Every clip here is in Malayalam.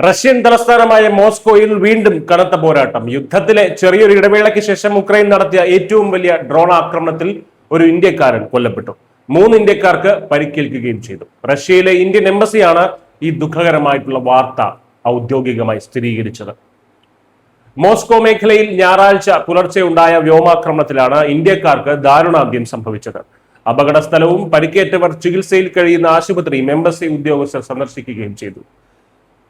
റഷ്യൻ തലസ്ഥാനമായ മോസ്കോയിൽ വീണ്ടും കനത്ത പോരാട്ടം. യുദ്ധത്തിലെ ചെറിയൊരു ഇടവേളയ്ക്ക് ശേഷം ഉക്രൈൻ നടത്തിയ ഏറ്റവും വലിയ ഡ്രോൺ ആക്രമണത്തിൽ ഒരു ഇന്ത്യക്കാരൻ കൊല്ലപ്പെട്ടു. 3 ഇന്ത്യക്കാർക്ക് പരിക്കേൽക്കുകയും ചെയ്തു. റഷ്യയിലെ ഇന്ത്യൻ എംബസിയാണ് ഈ ദുഃഖകരമായിട്ടുള്ള വാർത്ത ഔദ്യോഗികമായി സ്ഥിരീകരിച്ചത്. മോസ്കോ മേഖലയിൽ ഞായറാഴ്ച പുലർച്ചെ ഉണ്ടായ വ്യോമാക്രമണത്തിലാണ് ഇന്ത്യക്കാർക്ക് ദാരുണാന്ത്യം സംഭവിച്ചത്. അപകട സ്ഥലവും പരിക്കേറ്റവർ ചികിത്സയിൽ കഴിയുന്ന ആശുപത്രിയും എംബസി ഉദ്യോഗസ്ഥർ സന്ദർശിക്കുകയും ചെയ്തു.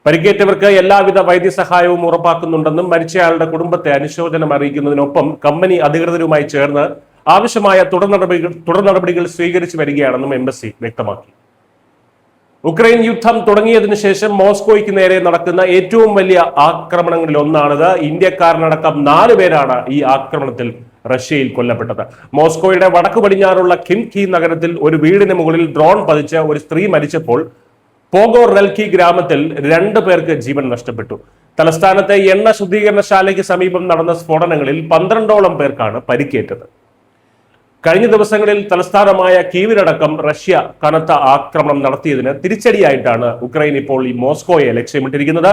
പരിക്കേറ്റവർക്ക് എല്ലാവിധ വൈദ്യസഹായവും ഉറപ്പാക്കുന്നുണ്ടെന്നും മരിച്ചയാളുടെ കുടുംബത്തെ അനുശോചനം അറിയിക്കുന്നതിനൊപ്പം കമ്പനി അധികൃതരുമായി ചേർന്ന് ആവശ്യമായ തുടർ നടപടികൾ സ്വീകരിച്ചു വരികയാണെന്നും എംബസി വ്യക്തമാക്കി. ഉക്രൈൻ യുദ്ധം തുടങ്ങിയതിനു ശേഷം മോസ്കോയ്ക്ക് നേരെ നടക്കുന്ന ഏറ്റവും വലിയ ആക്രമണങ്ങളിൽ ഒന്നാണിത്. ഇന്ത്യക്കാരനടക്കം 4 പേരാണ് ഈ ആക്രമണത്തിൽ റഷ്യയിൽ കൊല്ലപ്പെട്ടത്. മോസ്കോയുടെ വടക്കു പടിഞ്ഞാറുള്ള കിംകി നഗരത്തിൽ ഒരു വീടിന് മുകളിൽ ഡ്രോൺ പതിച്ച് ഒരു സ്ത്രീ മരിച്ചപ്പോൾ പോഗോർനെൽക്കി ഗ്രാമത്തിൽ 2 പേർക്ക് ജീവൻ നഷ്ടപ്പെട്ടു. തലസ്ഥാനത്തെ എണ്ണ ശുദ്ധീകരണശാലയ്ക്ക് സമീപം നടന്ന സ്ഫോടനങ്ങളിൽ 12ഓളം പേർക്കാണ് പരിക്കേറ്റത്. കഴിഞ്ഞ ദിവസങ്ങളിൽ തലസ്ഥാനമായ കീവിലടക്കം റഷ്യ കനത്ത ആക്രമണം നടത്തിയതിന് തിരിച്ചടിയായിട്ടാണ് ഉക്രൈൻ ഇപ്പോൾ ഈ മോസ്കോയെ ലക്ഷ്യമിട്ടിരിക്കുന്നത്.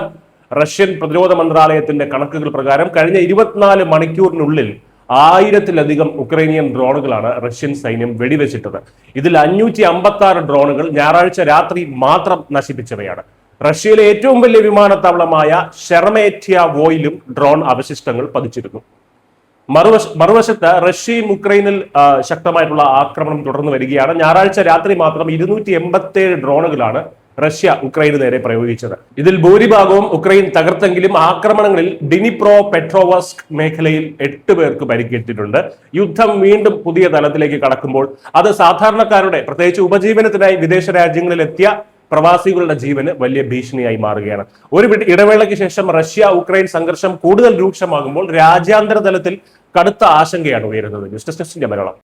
റഷ്യൻ പ്രതിരോധ മന്ത്രാലയത്തിന്റെ കണക്കുകൾ പ്രകാരം കഴിഞ്ഞ 24 മണിക്കൂറിനുള്ളിൽ 1000-ലധികം ഉക്രൈനിയൻ ഡ്രോണുകളാണ് റഷ്യൻ സൈന്യം വെടിവെച്ചിട്ടത്. ഇതിൽ 556 ഡ്രോണുകൾ ഞായറാഴ്ച രാത്രി മാത്രം നശിപ്പിച്ചവയാണ്. റഷ്യയിലെ ഏറ്റവും വലിയ വിമാനത്താവളമായ ഷെർമേറ്റ്യാവോയിലും ഡ്രോൺ അവശിഷ്ടങ്ങൾ പതിച്ചിരുന്നു. മറുവശത്ത് റഷ്യയും ഉക്രൈനിൽ ശക്തമായിട്ടുള്ള ആക്രമണം തുടർന്നു വരികയാണ്. ഞായറാഴ്ച രാത്രി മാത്രം 287 ഡ്രോണുകളാണ് റഷ്യ ഉക്രൈന് നേരെ പ്രയോഗിച്ചത്. ഇതിൽ ഭൂരിഭാഗവും ഉക്രൈൻ തകർത്തെങ്കിലും ആക്രമണങ്ങളിൽ ഡിനിപ്രോ പെട്രോവസ്ക് മേഖലയിൽ 8 പേർക്ക് പരിക്കേറ്റിട്ടുണ്ട്. യുദ്ധം വീണ്ടും പുതിയ തലത്തിലേക്ക് കടക്കുമ്പോൾ അത് സാധാരണക്കാരുടെ, പ്രത്യേകിച്ച് ഉപജീവനത്തിനായി വിദേശ രാജ്യങ്ങളിൽ എത്തിയ പ്രവാസികളുടെ ജീവന് വലിയ ഭീഷണിയായി മാറുകയാണ്. ഒരു ഇടവേളയ്ക്ക് ശേഷം റഷ്യ ഉക്രൈൻ സംഘർഷം കൂടുതൽ രൂക്ഷമാകുമ്പോൾ രാജ്യാന്തര തലത്തിൽ കടുത്ത ആശങ്കയാണ് ഉയരുന്നത്. News desk Malayalam.